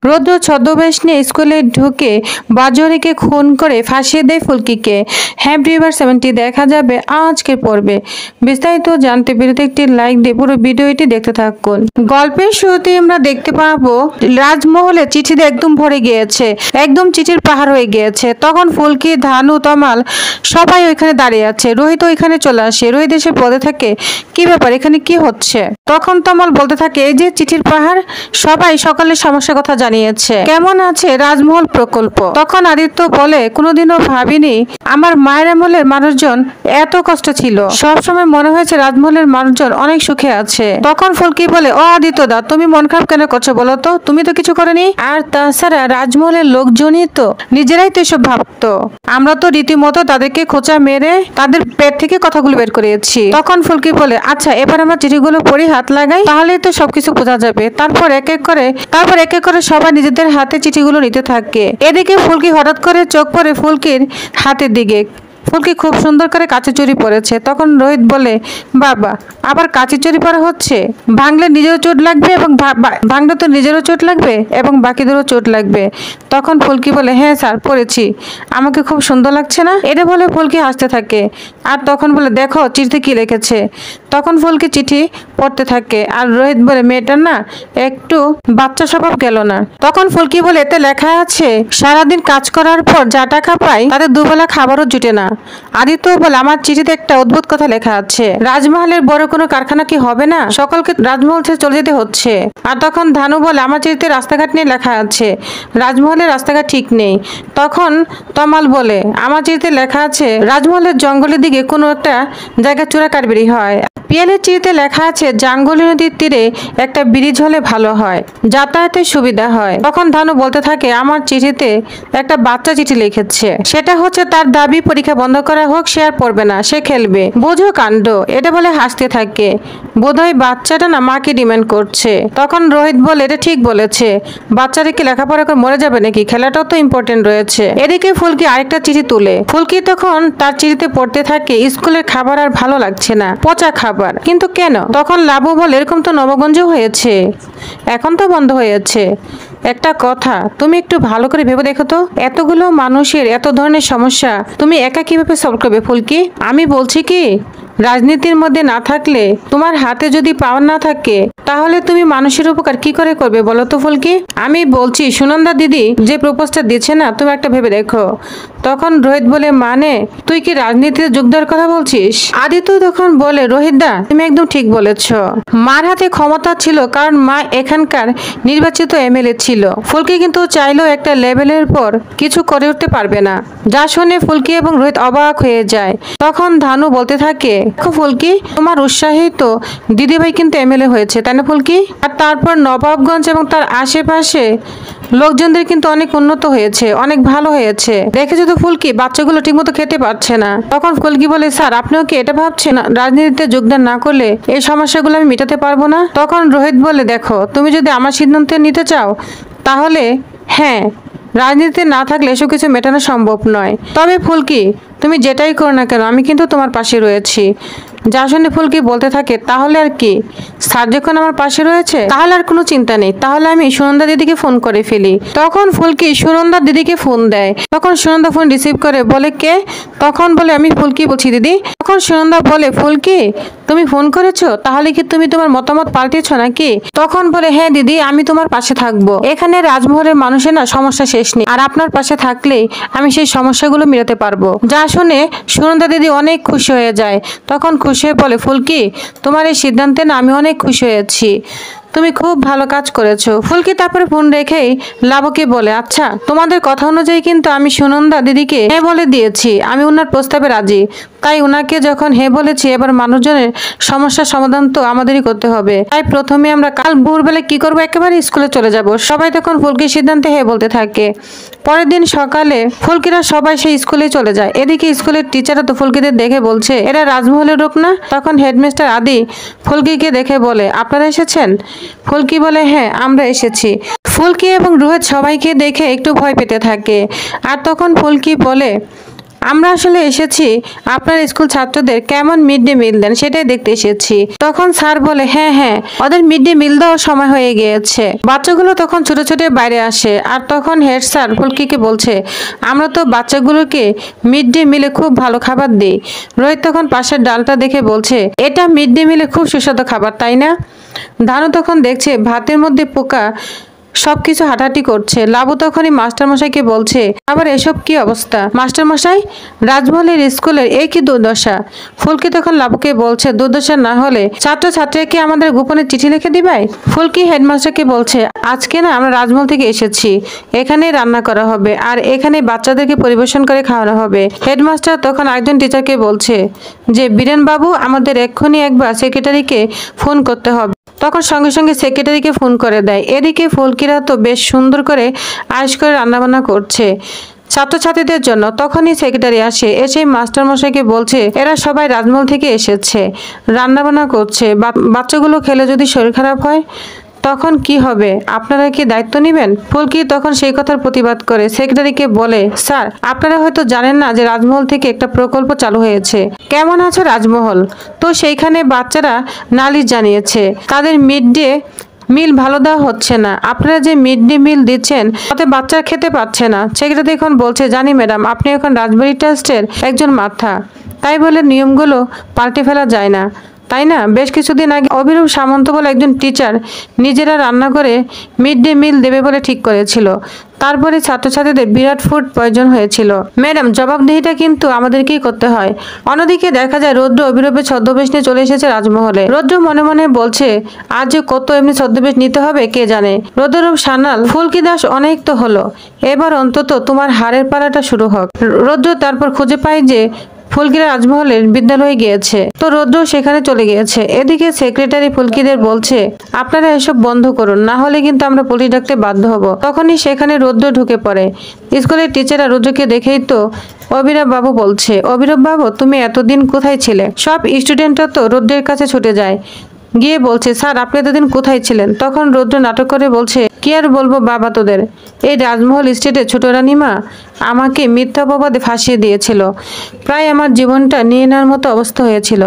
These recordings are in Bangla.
রৌদ্র ছদ্মবেশ নিয়ে স্কুলে ঢুকে বাজরিকে খুন করে ফাঁসিয়ে দেয় ফুলকিকে। হ্যাঁ ভিউয়ার্স, 70 দেখা যাবে আজকের পর্বে। বিস্তারিত জানতে ভিডিওতে একটি লাইক দিয়ে পুরো ভিডিওটি দেখতে থাকুন। গল্পের শুরুতে আমরা দেখতে পাবো রাজমহলে চিঠিতে একদম ভরে গিয়েছে, একদম চিঠির পাহাড় হয়ে গিয়েছে। তখন ফুলকি, ধানু, তমাল সবাই ওইখানে দাঁড়িয়ে আছে। রোহিত ওইখানে চলে আসে। রোহিত এসে বলতে থাকে, কি ব্যাপার, এখানে কি হচ্ছে? তখন তমাল বলতে থাকে, এই যে চিঠির পাহাড়, সবাই সকালের সমস্যার কথা জানিয়েছে, কেমন আছে রাজমহল প্রকল্প। তখন আদিত্য বলে, কোনোদিনও ভাবিনি আমার মায়ের আমলের মানুষজন এত কষ্ট ছিল, সবসময় মনে হয়েছে রাজমহলের মানুষজন অনেক সুখে আছে। তখন ফুলকি বলে, ও আদিত্য দা, তুমি মন খারাপ কেন করছো বলো তো? তুমি তো কিছু করনি। আর তাছাড়া রাজমহলের লোকজনই তো নিজেরাই তো এসব ভাবতো, আমরা তো রীতিমতো তাদেরকে খোঁচা মেরে তাদের পেট থেকে কথাগুলো বের করেছি। তখন ফুলকি বলে, আচ্ছা এবার আমরা চিঠিগুলো পড়ি, হাত লাগাই, তাহলেই তো সবকিছু বোঝা যাবে। তারপর এক এক করে সবাই নিজেদের হাতে চিঠিগুলো নিতে থাকে। এদিকে ফুলকি হঠাৎ করে চোখ পড়ে ফুলকির হাতের দিকে। ফুলকি খুব সুন্দর করে কাঁচের চুড়ি পরেছে। তখন রোহিত বলে, বাবা আবার কাঁচের চুড়ি পরা হচ্ছে? ভাঙলে নিজেরও চোট লাগবে এবং ভাঙলে তো নিজেরও চোট লাগবে এবং বাকিদেরও চোট লাগবে। তখন ফুলকি বলে, হ্যাঁ স্যার পরেছি, আমাকে খুব সুন্দর লাগছে না? এটা বলে ফুলকি হাসতে থাকে। আর তখন বলে, দেখো চিঠিতে কি লিখেছে। তখন ফুলকি চিঠি পড়তে থাকে। আর রোহিত বলে, মেয়েটার না একটু বাচ্চা স্বভাব গেল না। তখন ফুলকি বলে, এতে লেখা আছে সারাদিন কাজ করার পর যা টাকা পাই তাদের দুবেলা খাবারও জুটে না। আদিত্য বলে, আমার চিঠিতে একটা অদ্ভুত কথা লেখা আছে, রাজমহলের বড় কোনো কারখানা কি হবে না? সকলকে রাজমহল ছেড়ে চলে যেতে হচ্ছে। আর তখন ধানু বলে, আমার চিঠিতে রাস্তাঘাট নিয়ে লেখা আছে, রাজমহলের রাস্তাঘাট ঠিক নেই। তখন তমাল বলে, আমার চিঠিতে লেখা আছে রাজমহলের জঙ্গলের দিকে কোনো একটা জায়গা চোরা কারবারি হয়। পিয়ালের চিঠিতে লেখা আছে জাঙ্গলি নদীর তীরে একটা ব্রিজ হলে ভালো হয়, যাতায়াতের সুবিধা হয়। তখন ধানু বলতে থাকে, আমার চিঠিতে একটা বাচ্চা চিঠি লিখেছে, সেটা হচ্ছে তার দাবি পরীক্ষা বন্ধ করা হোক, সে আর পড়বে না, সে খেলবে। বোঝো কাণ্ড। এটা বলে হাসতে থাকে। বোধহয় বাচ্চাটা না মাকে ডিমান্ড করছে। তখন রোহিত বলে, এটা ঠিক বলেছে, বাচ্চারা কি লেখাপড়া করে মরে যাবে নাকি? খেলাটাও তো ইম্পর্টেন্ট রয়েছে। এদিকে ফুলকি আরেকটা চিঠি তুলে। ফুলকি তখন তার চিঠিতে পড়তে থাকে, স্কুলের খাবার আর ভালো লাগছে না, পচা খাবার। কিন্তু কেন? তখন লাবু বলে, এরকম তো নবগঞ্জ হয়েছে, এখন তো বন্ধ হয়েছে। একটা কথা, তুমি একটু ভালো করে ভেবে দেখো তো, এতগুলো মানুষের এত ধরনের সমস্যা তুমি একা কিভাবে সলভ করবে ফুলকি? আমি বলছি কি, রাজনীতির মধ্যে না থাকলে, তোমার হাতে যদি পাওয়ার না থাকে, তাহলে তুমি মানুষের উপকার কি করে করবে বলো তো ফুলকি? আমি বলছি সুনন্দা দিদি যে প্রপোজটা দিচ্ছে না, তুমি একটা ভেবে দেখো। তখন রোহিত বলে, মানে তুই কি রাজনীতিতে যোগ দেওয়ার কথা বলছিস? আদিত্য তখন বলে, রোহিত দা তুমি একদম ঠিক বলেছ, মার হাতে ক্ষমতা ছিল কারণ মা এখানকার নির্বাচিত এমএলএ ছিল। ফুলকি কিন্তু চাইলেও একটা লেভেলের পর কিছু করে উঠতে পারবে না। যা শুনে ফুলকি এবং রোহিত অবাক হয়ে যায়। তখন ধানু বলতে থাকে, দেখো ফুলকি, তোমার উৎসাহে তো দিদিভাই কিন্তু এমএলএ হয়েছে, তাই না ফুলকি? আর তারপর নবাবগঞ্জ এবং তার আশেপাশে লোকজনদের কিন্তু অনেক উন্নত হয়েছে, অনেক ভালো হয়েছে। দেখেছো তো ফুলকি, বাচ্চাগুলো ঠিকমতো খেতে পারছে না। তখন ফুলকি বলে, স্যার আপনিও কি এটা ভাবছেন রাজনীতিতে যোগদান না করলে এই সমস্যাগুলো আমি মেটাতে পারবো না? তখন রোহিত বলে, দেখো তুমি যদি আমার সিদ্ধান্ত নিতে চাও তাহলে হ্যাঁ, রাজনীতিতে না থাকলে এসব কিছু মেটানো সম্ভব নয়। তবে ফুলকি তুমি যেটাই করো না কেন, আমি কিন্তু তোমার পাশে রয়েছি। যা শুনে ফুলকি বলতে থাকে, তাহলে আর কি, স্যার যখন আমার পাশে রয়েছে তাহলে আর কোনো চিন্তা নেই, তাহলে আমি সুনন্দা দিদিকে ফোন করে ফেলি। তখন ফুলকি সুনন্দা দিদিকে ফোন দেয়। তখন সুনন্দা ফোন রিসিভ করে বলে, কে? তখন বলে, আমি ফুলকি বলছি দিদি। তখন সুনন্দা বলে, ফুলকি তুমি ফোন করেছো, তাহলে কি তুমি তোমার মতামত পাল্টেছো নাকি? তখন বলে, হ্যাঁ দিদি, আমি তোমার পাশে থাকবো। এখানে রাজমহলের মানুষের না সমস্যা শেষ নেই, আর আপনার পাশে থাকলেই আমি সেই সমস্যাগুলো মেটাতে পারবো। যা শুনে সুনন্দা দিদি অনেক খুশি হয়ে যায়। তখন খুশি হয়ে বলে, ফুলকি তোমার এই সিদ্ধান্তে না আমি অনেক খুশি হয়েছি, তুমি খুব ভালো কাজ করেছো। ফুলকি তারপরে ফোন রেখেই লাবুকে বলে, আচ্ছা তোমাদের কথা অনুযায়ী কিন্তু আমি সুনন্দা দিদিকে হ্যাঁ বলে দিয়েছি, আমি ওনার প্রস্তাবে রাজি। তাই ওনাকে যখন হ্যাঁ বলেছি, এবার মানুষজনের সমস্যার সমাধান তো আমাদেরই করতে হবে। তাই প্রথমে আমরা কাল ভোরবেলা কি করবো, একেবারে স্কুলে চলে যাব। সবাই তখন ফুলকির সিদ্ধান্তে হ্যাঁ বলতে থাকে। পরের দিন সকালে ফুলকিরা সবাই সেই স্কুলে চলে যায়। এদিকে স্কুলের টিচাররা তো ফুলকিদের দেখে বলছে, এরা রাজমহলের লোক না? তখন হেডমাস্টার আদি ফুলকিকে দেখে বলে, আপনারা এসেছেন? ফুলকি বলে, হ্যাঁ আমরা এসেছি। ফুলকি এবং রোহিত সবাইকে দেখে একটু ভয় পেতে থাকে। আর তখন ফুলকি বলে, আমরা আসলে এসেছি আপনার স্কুল ছাত্রদের কেমন মিড ডে মিল দেন সেটাই দেখতে এসেছি। তখন স্যার বলে, হ্যাঁ, ওদের মিড ডে মিল দেওয়ার সময় হয়ে গিয়েছে। বাচ্চাগুলো তখন ছোট ছোট বাইরে আসে, আর তখন হেড স্যার ফুলকিকে বলছে, আমরা তো বাচ্চাগুলোকে মিড ডে মিলে খুব ভালো খাবার দিই। রোহিত তখন পাশের ডালটা দেখে বলছে, এটা মিড ডে মিলে খুব সুস্বাদু খাবার, তাই না? ধানু তখন দেখছে ভাতের মধ্যে পোকা সবকিছু হাঁটাহাঁটি করছে। লাবু তখনই মাস্টারমশাইকে বলছে, আবার এসব কি অবস্থা মাস্টারমশাই? রাজমহলের স্কুলের এই কি দুর্দশা? ফুলকি তখন লাবুকে বলছে, দুর্দশা না হলে ছাত্রছাত্রীকে আমাদের গোপনে চিঠি লিখে দিবে। ফুলকি হেডমাস্টারকে বলছে, আজকে না আমরা রাজমহল থেকে এসেছি, এখানেই রান্না করা হবে আর এখানে বাচ্চাদেরকে পরিবেশন করে খাওয়ানো হবে। হেডমাস্টার তখন একজন টিচারকে বলছে যে, বীরেন বাবু, আমাদের এক্ষুনি একবার সেক্রেটারিকে ফোন করতে হবে। তখন সঙ্গে সঙ্গে সেক্রেটারিকে ফোন করে দেয়। এদিকে ফুলকিরা তো বেশ সুন্দর করে আয়েশ করে রান্নাবান্না করছে ছাত্রছাত্রীদের জন্য। তখনই সেক্রেটারি আসে, এসে মাস্টারমশাইকে বলছে, এরা সবাই রাজমহল থেকে এসেছে, রান্নাবান্না করছে, বাচ্চাগুলো খেলে যদি শরীর খারাপ হয় তখন কি হবে? আপনারা কি দায়িত্ব নেবেন? ফুলকি তখন সেই কথার প্রতিবাদ করে সেক্রেটারিকে বলে, স্যার, আপনারা হয়তো জানেন না যে রাজমহল থেকে একটা প্রকল্প চালু হয়েছে, কেমন আছে রাজমহল, তো সেইখানে বাচ্চারা নালিশ জানিয়েছে তাদের মিড ডে মিল ভালো দেওয়া হচ্ছে না। আপনারা যে মিড ডে মিল দিচ্ছেন তাতে বাচ্চারা খেতে পাচ্ছে না। সেক্রেটারি এখন বলছে, জানি ম্যাডাম, আপনি এখন রাজবাড়ি ট্রাস্টের একজন মাথা, তাই বলে নিয়মগুলো পাল্টে ফেলা যায় না, তাই না? বেশ কিছুদিন আগে অভিরূপ সামন্ত বলে একজন টিচার নিজেরা রান্না করে মিড ডে মিল দেবে বলে ঠিক করেছিল। তারপরে ছাত্রছাত্রীদের বিরাট ফুড প্রয়োজন হয়েছিল। ম্যাডাম, জবাবদিহিটা কিন্তু আমাদেরকেই করতে হয়। অন্যদিকে দেখা যায় রৌদ্র অভিরূপের ছদ্মবেশ নিয়ে চলে এসেছে রাজমহলে। রৌদ্র মনে মনে বলছে, আজ যে কত এমনি ছদ্মবেশ নিতে হবে কে জানে। রৌদ্ররূপ সানাল, ফুলকি দাস অনেক তো হলো, এবার অন্তত তোমার হারের পালাটা শুরু হোক। রৌদ্র তারপর খুঁজে পায় যে ফুলকিরা রাজমহলের বিদ্যালয়ে গিয়েছে, তো রৌদ্র সেখানে চলে গিয়েছে। এদিকে সেক্রেটারি ফুলকিদের বলছে, আপনারা এসব বন্ধ করুন, না হলে কিন্তু আমরা পুলিশ ডাকতে বাধ্য হব। তখনই সেখানে রৌদ্র ঢুকে পড়ে। স্কুলের টিচাররা রৌদ্রকে দেখেই তো অভিরূপ বাবু বলছে, অভিরূপ বাবু, তুমি এতদিন কোথায় ছিলে? সব স্টুডেন্টরা তো রৌদ্রের কাছে ছুটে যায়, গিয়ে বলছে, স্যার, আপনি এতদিন কোথায় ছিলেন? তখন রৌদ্র নাটক করে বলছে, কি আর বলবো বাবা তোদের, এই রাজমহল স্টেটে ছোট রানীমা আমাকে মিথ্যা অপবাদে ফাঁসিয়ে দিয়েছিল, প্রায় আমার জীবনটা নিয়ে নেওয়ার মতো অবস্থা হয়েছিল।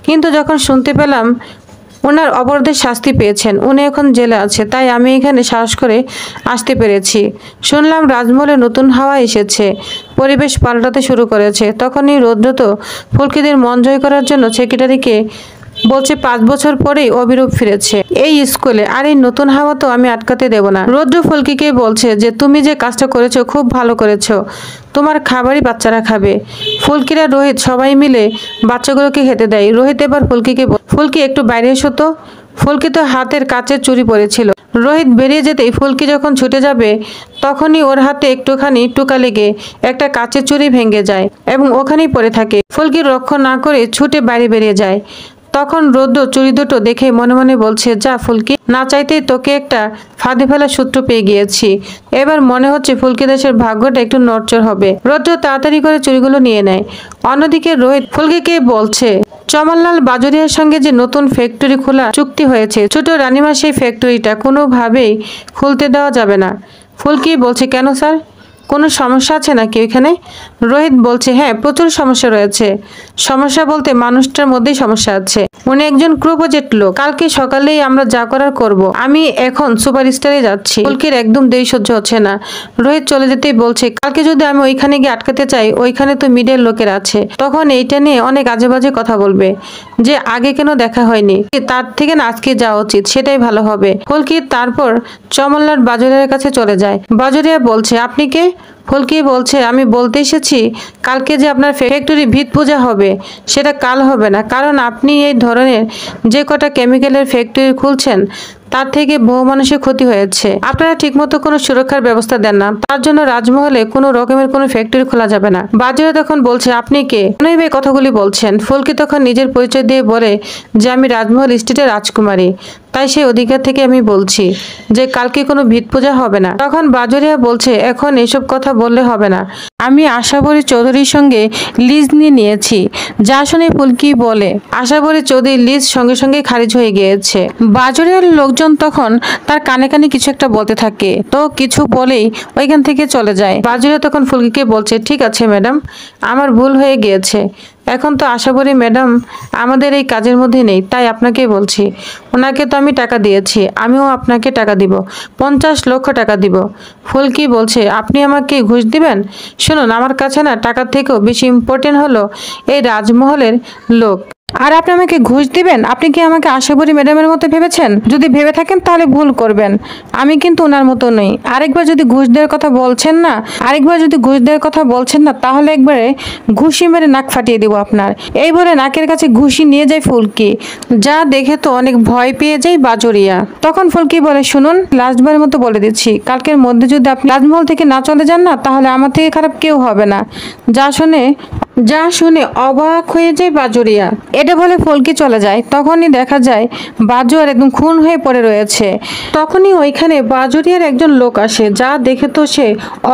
কিন্তু যখন শুনতে পেলাম ওনার অপরাধের শাস্তি পেয়েছেন, উনি এখন জেলে আছে, তাই আমি এখানে সাহস করে আসতে পেরেছি। শুনলাম রাজমহলে নতুন হাওয়া এসেছে, পরিবেশ পাল্টাতে শুরু করেছে। তখনই রৌদ্র তো ফুলকিদের মন জয় করার জন্য সেক্রেটারিকে বলছে, 5 বছর পরেই অভিরূপ ফিরেছে এই স্কুলে, আর এই নতুন হাওয়া তো আমি আটকাতে দেব না। রৌদ্র ফুলকিকে বলছে যে, তুমি যে কাজটা করেছো খুব ভালো করেছো, তোমার খাবারই বাচ্চারা খাবে। ফুলকিরা, রোহিত সবাই মিলে বাচ্চাগুলোকে খেতে দেয়। রোহিত এবার ফুলকিকে, ফুলকি একটু বাইরে এসো তো। ফুলকি তো হাতের কাচের চুড়ি পরেছিল। রোহিত বেরিয়ে যেতেই ফুলকি যখন ছুটে যাবে তখনই ওর হাতে একটুখানি টোকা লেগে একটা কাচের চুড়ি ভেঙে যায় এবং ওখানেই পড়ে থাকে। ফুলকি রক্ষা না করে ছুটে বাইরে বেরিয়ে যায়। তখন রৌদ্র চুড়ি দুটো দেখে মনে মনে বলছে, যা ফুলকি, না চাইতেই তোকে একটা ফাঁদে ফেলার সূত্র পেয়ে গিয়েছি, এবার মনে হচ্ছে ফুলকি দাসের ভাগ্যটা একটু নড়চড় হবে। রৌদ্র তাড়াতাড়ি করে চুড়িগুলো নিয়ে নেয়। অন্যদিকে রোহিত ফুলকিকে বলছে, চমনলাল বাজুরিয়ার সঙ্গে যে নতুন ফ্যাক্টরি খোলা চুক্তি হয়েছে, ছোট রানীমা সেই ফ্যাক্টরিটা কোনোভাবেই খুলতে দেওয়া যাবে না। ফুলকি বলছে, কেন স্যার, কোনো সমস্যা আছে নাকি ওইখানে? রোহিত বলছে, হ্যাঁ, প্রচুর সমস্যা রয়েছে। সমস্যা বলতে মানুষটার মধ্যেই সমস্যা আছে, উনি একজন ক্রোপোজেট লোক। কালকে সকালেই আমরা যা করার করব, আমি এখন সুপারস্টারে যাচ্ছি। ফুলকির একদম দেরি সহ্য হচ্ছে না। রোহিত চলে যেতেই বলছে, কালকে যদি আমি ওইখানে গিয়ে আটকাতে চাই, ওইখানে তো মিডের লোকের আছে, তখন এইটা নিয়ে অনেক আজে বাজে কথা বলবে যে আগে কেন দেখা হয়নি, তার থেকে না আজকে যাওয়া উচিত, সেটাই ভালো হবে। ফুলকি তারপর চমনলাল বাজুরিয়ার কাছে চলে যায়। বাজুরিয়া বলছে, আপনি কে? ফুলকি বলছে, আমি বলতে এসেছি কালকে যে আপনার ফ্যাক্টরি ভিত পূজা হবে সেটা কাল হবে না, কারণ আপনি এই ধরনের যে কটা কেমিক্যালের ফ্যাক্টরি খুলছেন তার থেকে বহু মানুষের ক্ষতি হয়েছে। আপনারা ঠিকমতো কোনো সুরক্ষার ব্যবস্থা দেন না, তার জন্য রাজমহলে কোনো রকমের কোনো ফ্যাক্টরি খোলা যাবে না। বাজুরা তখন বলছে, আপনি কে? কেনই ভাই কথাগুলি বলছেন? ফুলকি তখন নিজের পরিচয় দিয়ে বলে যে আমি রাজমহল স্টেটের রাজকুমারী। তাই সেই অধিকার থেকে আমি বলছি যে কালকে কোনো ভিত পূজা হবে না। তখন বাজরিয়া বলছে এখন এসব কথা বললে হবে না, আমি আশাবরী চৌধুরীর সঙ্গে লিজ নিয়েছি। যা শুনে ফুলকি বলে আশাবরী চৌধুরীর লিজ সঙ্গে সঙ্গে খারিজ হয়ে গিয়েছে। বাজরিয়ার লোকজন তখন তার কানে কানে কিছু একটা বলতে থাকে, তো কিছু বলেই ওইখান থেকে চলে যায়। বাজরিয়া তখন ফুলকিকে বলছে ঠিক আছে ম্যাডাম, আমার ভুল হয়ে গিয়েছে, এখন তো আশাবরী ম্যাডাম আমাদের এই কাজের মধ্যে নেই, তাই আপনাকে বলছি ওনাকে তো আমি টাকা দিয়েছি, আমিও আপনাকে টাকা দিব, 50 লক্ষ টাকা দিব। ফুলকি বলছে আপনি আমাকে ঘুষ দিবেন? শুনুন, আমার কাছে না টাকার থেকেও বেশি ইম্পর্টেন্ট হলো এই রাজমহলের লোক, আর আপনি আমাকে ঘুষ দিবেন? আপনি কি আমাকে আশাবরী ম্যাডামের মতো ভেবেছেন? যদি ভেবে থাকেন তাহলে ভুল করবেন, আমি কিন্তু ওনার মতো নই। আরেকবার যদি ঘুষ দেওয়ার কথা বলছেন না তাহলে একবারে ঘুষি মেরে নাক ফাটিয়ে দিব আপনার। এই বলে নাকের কাছে ঘুষি নিয়ে যায় ফুলকি, যা দেখে তো অনেক ভয় পেয়ে যায় বাজরিয়া। তখন ফুলকি বলে শুনুন, লাস্টবারের মতো বলে দিচ্ছি, কালকের মধ্যে যদি আপনি রাজমহল থেকে না চলে যান না তাহলে আমার থেকে খারাপ কেউ হবে না। যা শুনে অবাক হয়ে যায় বাজরিয়া। এটা বলে ফুলকি চলে যায়। তখনই দেখা যায় বাজুয়ার একদম খুন হয়ে পড়ে রয়েছে। তখনই ওইখানে বাজরিয়ার একজন লোক আসে, যা দেখে তো সে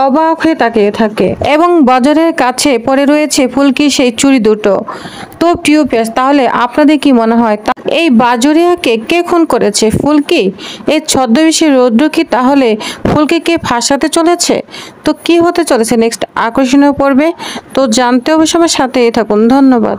অবাক হয়ে তাকিয়ে থাকে এবং বাজারের কাছে পড়ে রয়েছে ফুলকি সেই চুড়ি দুটো। তো প্রিয় পেস, তাহলে আপনাদের কি মনে হয় এই বাজরিয়াকে কে খুন করেছে? ফুলকি? এই ছদ্মবেশী রৌদ্র কি তাহলে ফুলকিকে ফাঁসাতে চলেছে? তো কি হতে চলেছে নেক্সট আকর্ষণীয় পর্বে? তো জানতে অবশ্য আমার সাথেই থাকুন। ধন্যবাদ।